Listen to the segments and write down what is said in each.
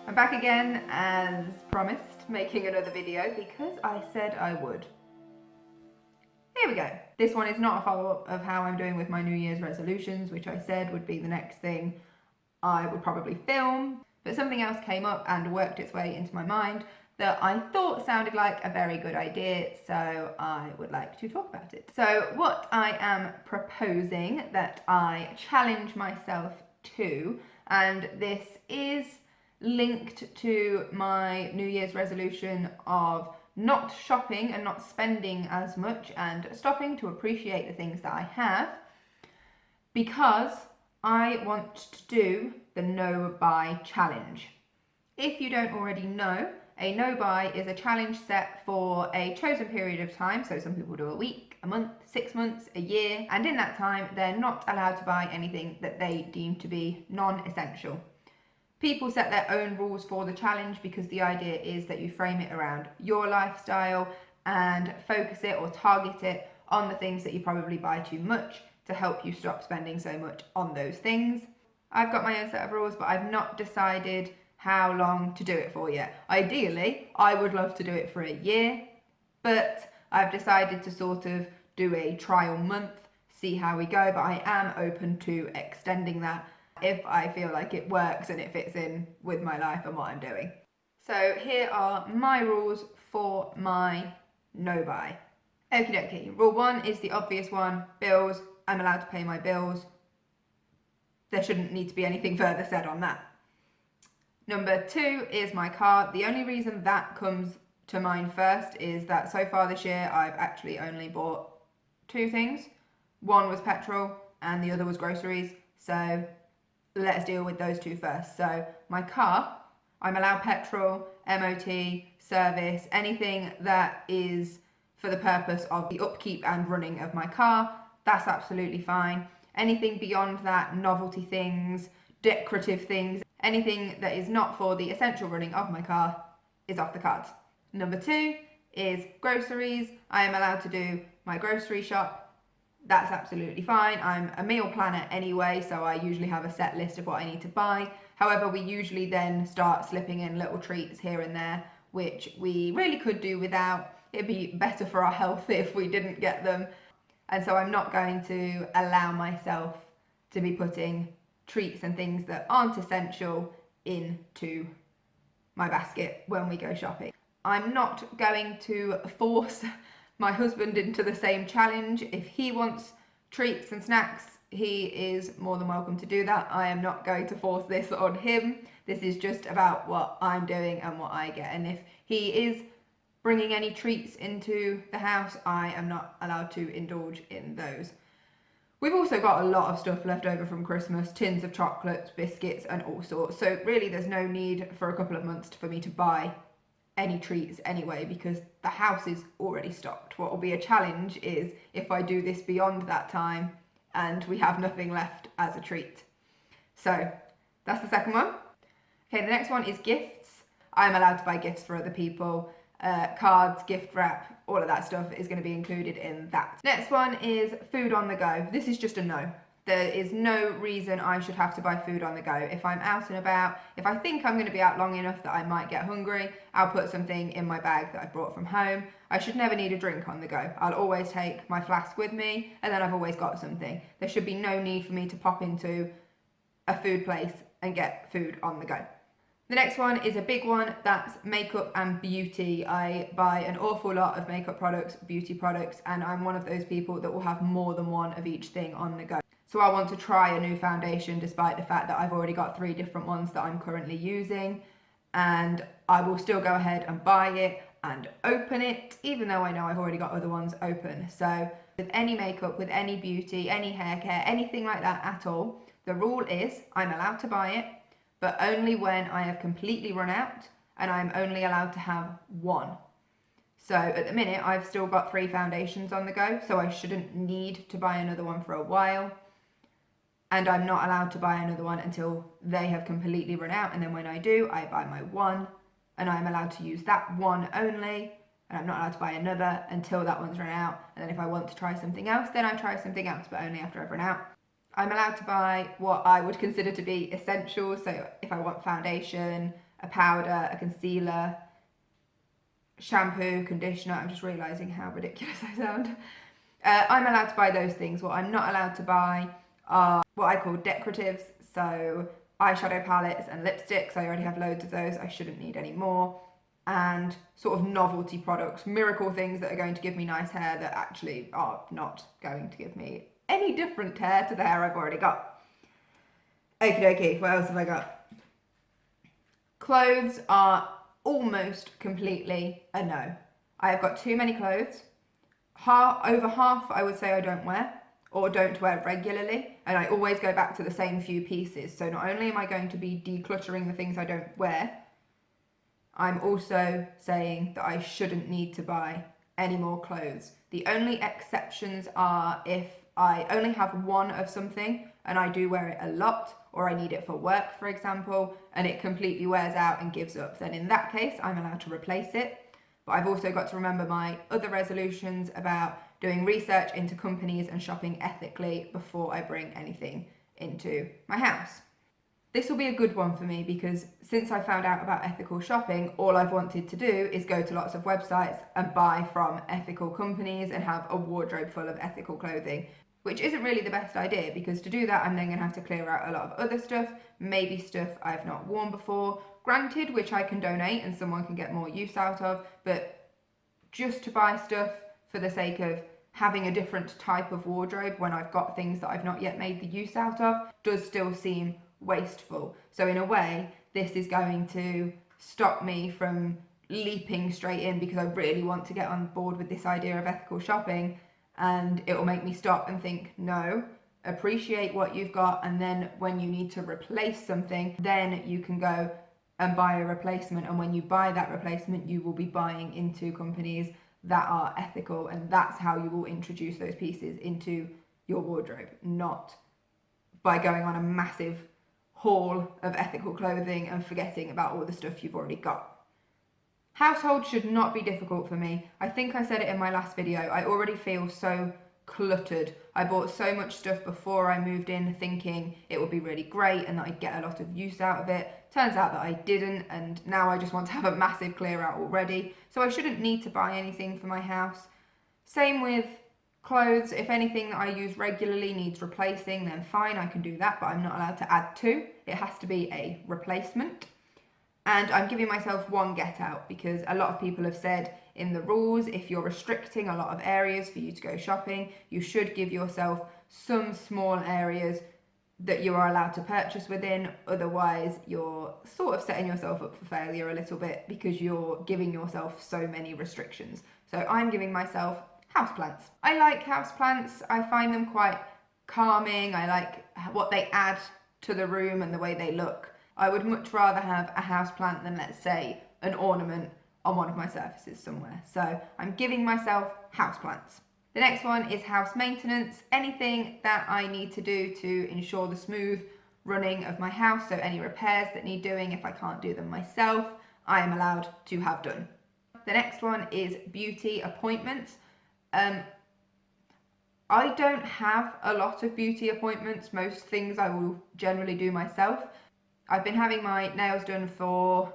I'm back again, as promised, making another video because I said I would. Here we go. This one is not a follow-up of how I'm doing with my New Year's resolutions, which I said would be the next thing I would probably film, but something else came up and worked its way into my mind that I thought sounded like a very good idea, so I would like to talk about it. So what I am proposing that I challenge myself to, and this is linked to my New Year's resolution of not shopping and not spending as much and stopping to appreciate the things that I have, because I want to do the no buy challenge. If you don't already know, a no buy is a challenge set for a chosen period of time. So some people do a week, a month, 6 months, a year, and in that time they're not allowed to buy anything that they deem to be non-essential. People set their own rules for the challenge because the idea is that you frame it around your lifestyle and focus it or target it on the things that you probably buy too much to help you stop spending so much on those things. I've got my own set of rules, but I've not decided how long to do it for yet. Ideally, I would love to do it for a year, but I've decided to sort of do a trial month, see how we go, but I am open to extending that if I feel like it works and it fits in with my life and what I'm doing. So here are my rules for my no buy. Okie dokie. Rule 1 is the obvious one, bills. I'm allowed to pay my bills. There shouldn't need to be anything further said on that. Number 2 is my car. The only reason that comes to mind first is that so far this year I've actually only bought 2 things. One was petrol and the other was groceries. So let's deal with those 2 first. So my car, I'm allowed petrol, MOT, service, anything that is for the purpose of the upkeep and running of my car, that's absolutely fine. Anything beyond that, novelty things, decorative things, anything that is not for the essential running of my car is off the cards. Number 2 is groceries. I am allowed to do my grocery shop. That's absolutely fine. I'm a meal planner anyway, so I usually have a set list of what I need to buy. However, we usually then start slipping in little treats here and there, which we really could do without. It'd be better for our health if we didn't get them. And so I'm not going to allow myself to be putting treats and things that aren't essential into my basket when we go shopping. I'm not going to force my husband into the same challenge. If he wants treats and snacks, he is more than welcome to do that. I am not going to force this on him. This is just about what I'm doing and what I get. And if he is bringing any treats into the house, I am not allowed to indulge in those. We've also got a lot of stuff left over from Christmas, tins of chocolates, biscuits and all sorts. So really there's no need for a couple of months for me to buy any treats anyway, because the house is already stocked. What will be a challenge is if I do this beyond that time and we have nothing left as a treat. So that's the second one. Okay, the next one is gifts. I'm allowed to buy gifts for other people. Cards, gift wrap, all of that stuff is going to be included in that. Next one is food on the go. This is just a no. There is no reason I should have to buy food on the go. If I'm out and about, if I think I'm going to be out long enough that I might get hungry, I'll put something in my bag that I've brought from home. I should never need a drink on the go. I'll always take my flask with me and then I've always got something. There should be no need for me to pop into a food place and get food on the go. The next one is a big one, that's makeup and beauty. I buy an awful lot of makeup products, beauty products, and I'm one of those people that will have more than one of each thing on the go. So I want to try a new foundation despite the fact that I've already got 3 different ones that I'm currently using, and I will still go ahead and buy it and open it even though I know I've already got other ones open. So with any makeup, with any beauty, any hair care, anything like that at all, the rule is I'm allowed to buy it, but only when I have completely run out, and I'm only allowed to have 1. So at the minute I've still got 3 foundations on the go, so I shouldn't need to buy another one for a while. And I'm not allowed to buy another one until they have completely run out. And then when I do, I buy my 1 and I'm allowed to use that 1 only. And I'm not allowed to buy another until that one's run out. And then if I want to try something else, then I try something else, but only after I've run out. I'm allowed to buy what I would consider to be essential. So if I want foundation, a powder, a concealer, shampoo, conditioner. I'm just realising how ridiculous I sound. I'm allowed to buy those things. What I'm not allowed to buy are what I call decoratives, so eyeshadow palettes and lipsticks. I already have loads of those, I shouldn't need any more. And sort of novelty products, miracle things that are going to give me nice hair that actually are not going to give me any different hair to the hair I've already got. Okie dokie, what else have I got? Clothes are almost completely a no. I have got too many clothes. Over half I would say I don't wear or don't wear regularly, and I always go back to the same few pieces. So not only am I going to be decluttering the things I don't wear, I'm also saying that I shouldn't need to buy any more clothes. The only exceptions are if I only have one of something and I do wear it a lot, or I need it for work, for example, and it completely wears out and gives up, then in that case, I'm allowed to replace it. But I've also got to remember my other resolutions about doing research into companies and shopping ethically before I bring anything into my house. This will be a good one for me because since I found out about ethical shopping, all I've wanted to do is go to lots of websites and buy from ethical companies and have a wardrobe full of ethical clothing, which isn't really the best idea because to do that, I'm then going to have to clear out a lot of other stuff, maybe stuff I've not worn before, granted, which I can donate and someone can get more use out of, but just to buy stuff for the sake of having a different type of wardrobe when I've got things that I've not yet made the use out of does still seem wasteful. So in a way, this is going to stop me from leaping straight in because I really want to get on board with this idea of ethical shopping, and it will make me stop and think, no, appreciate what you've got, and then when you need to replace something, then you can go and buy a replacement, and when you buy that replacement, you will be buying into companies that are ethical, and that's how you will introduce those pieces into your wardrobe, not by going on a massive haul of ethical clothing and forgetting about all the stuff you've already got. Household should not be difficult for me. I think I said it in my last video. I already feel so cluttered. I bought so much stuff before I moved in thinking it would be really great and that I'd get a lot of use out of it. Turns out that I didn't, and now I just want to have a massive clear out already. So I shouldn't need to buy anything for my house. Same with clothes. If anything that I use regularly needs replacing, then fine, I can do that, but I'm not allowed to add to. It has to be a replacement. And I'm giving myself one get out because a lot of people have said in the rules, if you're restricting a lot of areas for you to go shopping, you should give yourself some small areas that you are allowed to purchase within. Otherwise, you're sort of setting yourself up for failure a little bit because you're giving yourself so many restrictions. So I'm giving myself houseplants. I like houseplants. I find them quite calming. I like what they add to the room and the way they look. I would much rather have a houseplant than, let's say, an ornament on one of my surfaces somewhere. So I'm giving myself houseplants. The next one is house maintenance. Anything that I need to do to ensure the smooth running of my house. So any repairs that need doing, if I can't do them myself, I am allowed to have done. The next one is beauty appointments. I don't have a lot of beauty appointments. Most things I will generally do myself. I've been having my nails done for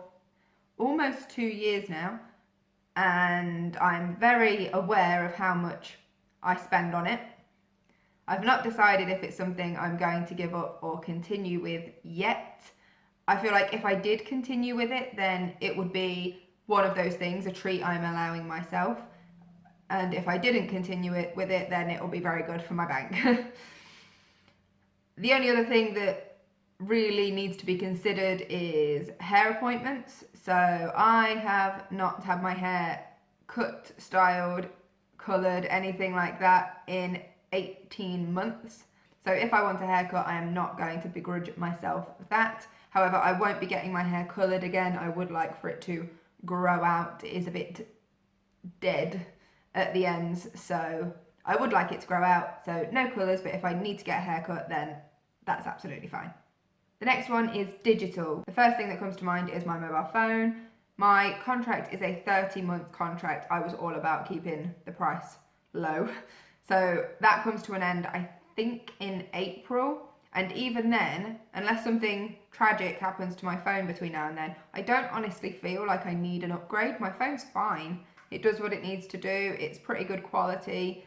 almost 2 years now, and I'm very aware of how much I spend on it. I've not decided if it's something I'm going to give up or continue with yet. I feel like if I did continue with it, then it would be one of those things, a treat I'm allowing myself. And if I didn't continue with it, then it will be very good for my bank. The only other thing that really needs to be considered is hair appointments. So I have not had my hair cut, styled, coloured, anything like that in 18 months. So if I want a haircut, I am not going to begrudge myself that. However, I won't be getting my hair coloured again. I would like for it to grow out. It is a bit dead at the ends, so I would like it to grow out. So no colours, but if I need to get a haircut, then that's absolutely fine. The next one is digital. The first thing that comes to mind is my mobile phone. My contract is a 30-month contract. I was all about keeping the price low. So that comes to an end, I think, in April. And even then, unless something tragic happens to my phone between now and then, I don't honestly feel like I need an upgrade. My phone's fine. It does what it needs to do. It's pretty good quality.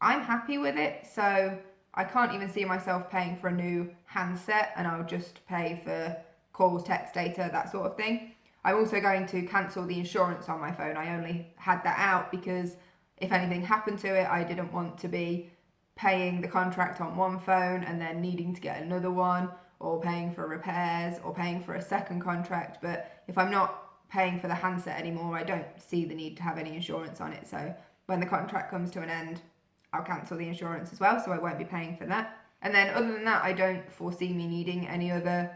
I'm happy with it, so I can't even see myself paying for a new handset, and I'll just pay for calls, text data, that sort of thing. I'm also going to cancel the insurance on my phone. I only had that out because if anything happened to it, I didn't want to be paying the contract on one phone and then needing to get another one, or paying for repairs, or paying for a second contract. But if I'm not paying for the handset anymore, I don't see the need to have any insurance on it. So when the contract comes to an end, I'll cancel the insurance as well, so I won't be paying for that. And then other than that, I don't foresee me needing any other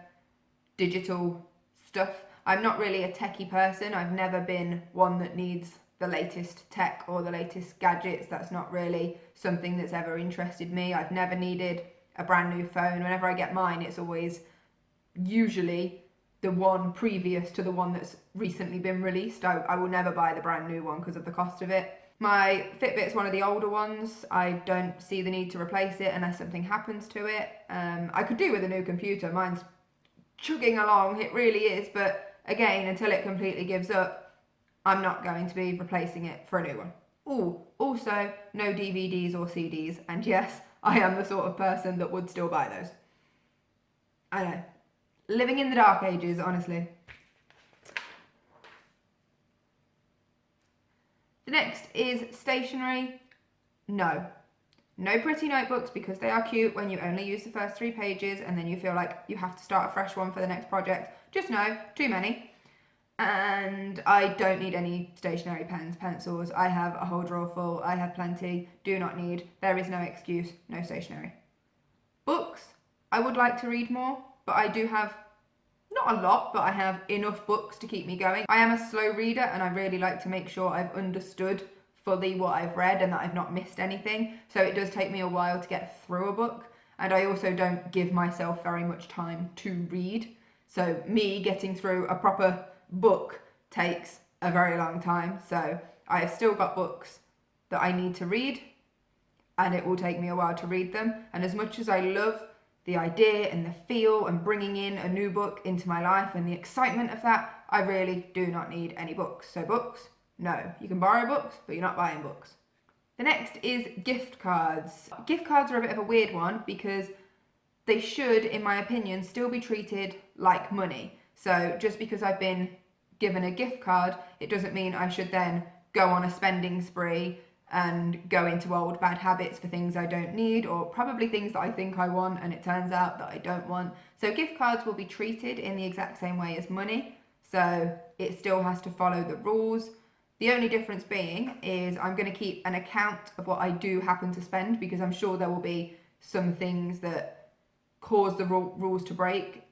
digital stuff. I'm not really a techie person. I've never been one that needs the latest tech or the latest gadgets. That's not really something that's ever interested me. I've never needed a brand new phone. Whenever I get mine, it's always usually the one previous to the one that's recently been released. I will never buy the brand new one because of the cost of it. My Fitbit's one of the older ones. I don't see the need to replace it unless something happens to it. I could do with a new computer. Mine's chugging along, it really is, but again, until it completely gives up, I'm not going to be replacing it for a new one. Oh, also, no DVDs or CDs, and yes, I am the sort of person that would still buy those. I know. Living in the dark ages, honestly. The next is stationery. No. No pretty notebooks, because they are cute when you only use the first 3 pages and then you feel like you have to start a fresh one for the next project. Just no, too many. And I don't need any stationery pens, pencils. I have a whole drawer full. I have plenty. Do not need. There is no excuse. No stationery. Books. I would like to read more, but I do have, not a lot, but I have enough books to keep me going. I am a slow reader, and I really like to make sure I've understood fully what I've read and that I've not missed anything. So it does take me a while to get through a book. And I also don't give myself very much time to read. So me getting through a proper book takes a very long time. So I've still got books that I need to read, and it will take me a while to read them. And as much as I love the idea and the feel and bringing in a new book into my life and the excitement of that, I really do not need any books. So books, no. You can borrow books, but you're not buying books. The next is gift cards. Gift cards are a bit of a weird one because they should, in my opinion, still be treated like money. So just because I've been given a gift card, it doesn't mean I should then go on a spending spree and go into old bad habits for things I don't need, or probably things that I think I want and it turns out that I don't want. So gift cards will be treated in the exact same way as money. So it still has to follow the rules. The only difference being is I'm going to keep an account of what I do happen to spend, because I'm sure there will be some things that cause the rules to break.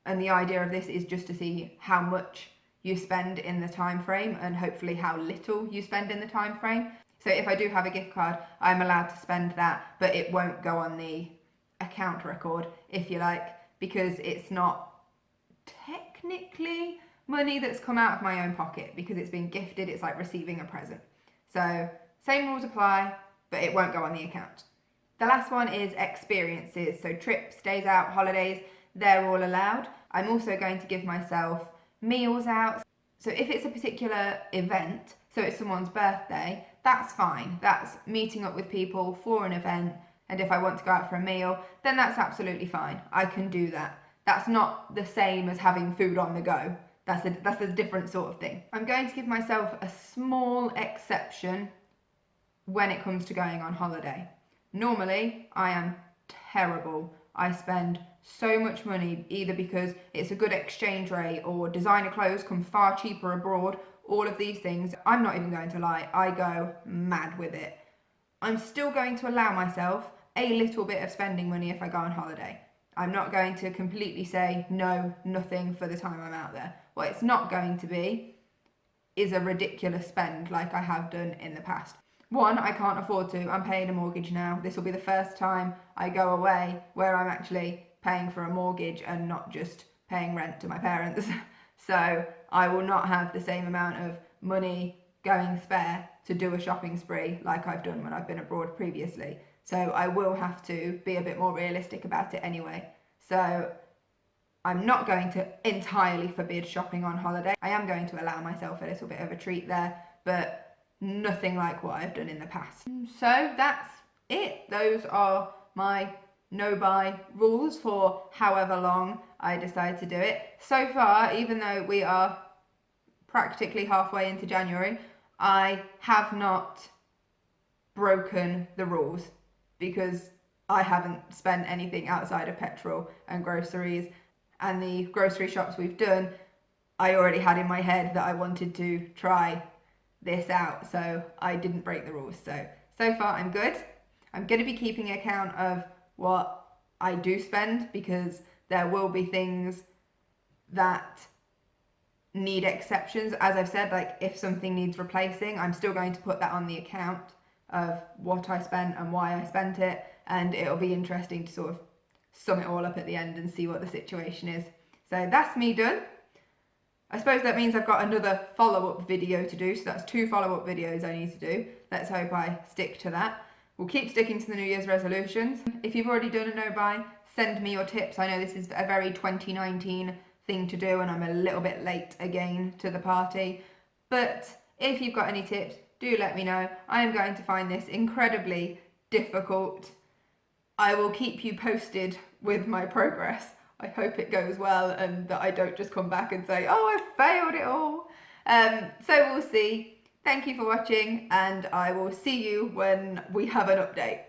And the idea of this is just to see how much you spend in the time frame and hopefully how little you spend in the time frame. So if I do have a gift card, I'm allowed to spend that, but it won't go on the account record, if you like, because it's not technically money that's come out of my own pocket, because it's been gifted. It's like receiving a present. So same rules apply, but it won't go on the account. The last one is experiences. So trips, days out, holidays, they're all allowed. I'm also going to give myself meals out. So if it's a particular event, so it's someone's birthday, that's fine. That's meeting up with people for an event. And if I want to go out for a meal, then that's absolutely fine. I can do that. That's not the same as having food on the go. That's a different sort of thing. I'm going to give myself a small exception when it comes to going on holiday. Normally, I am terrible. I spend so much money, either because it's a good exchange rate or designer clothes come far cheaper abroad, all of these things. I'm not even going to lie, I go mad with it. I'm still going to allow myself a little bit of spending money if I go on holiday. I'm not going to completely say no, nothing for the time I'm out there. What it's not going to be is a ridiculous spend like I have done in the past. One, I can't afford to. I'm paying a mortgage now. This will be the first time I go away where I'm actually paying for a mortgage and not just paying rent to my parents. So I will not have the same amount of money going spare to do a shopping spree like I've done when I've been abroad previously. So I will have to be a bit more realistic about it anyway. So I'm not going to entirely forbid shopping on holiday. I am going to allow myself a little bit of a treat there, but nothing like what I've done in the past. So that's it. Those are my no-buy rules for however long I decide to do it. So far, even though we are practically halfway into January, I have not broken the rules because I haven't spent anything outside of petrol and groceries, and the grocery shops we've done, I already had in my head that I wanted to try this out, so I didn't break the rules. So far I'm good. I'm going to be keeping account of what I do spend, because there will be things that need exceptions. As I've said, like if something needs replacing, I'm still going to put that on the account of what I spent and why I spent it, and it'll be interesting to sort of sum it all up at the end and see what the situation is. So that's me done. I suppose that means I've got another follow-up video to do, so that's 2 follow-up videos I need to do. Let's hope I stick to that. We'll keep sticking to the New Year's resolutions. If you've already done a no-buy, send me your tips. I know this is a very 2019 thing to do and I'm a little bit late again to the party, but if you've got any tips, do let me know. I am going to find this incredibly difficult. I will keep you posted with my progress. I hope it goes well and that I don't just come back and say, oh, I failed it all. So we'll see. Thank you for watching, and I will see you when we have an update.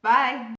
Bye.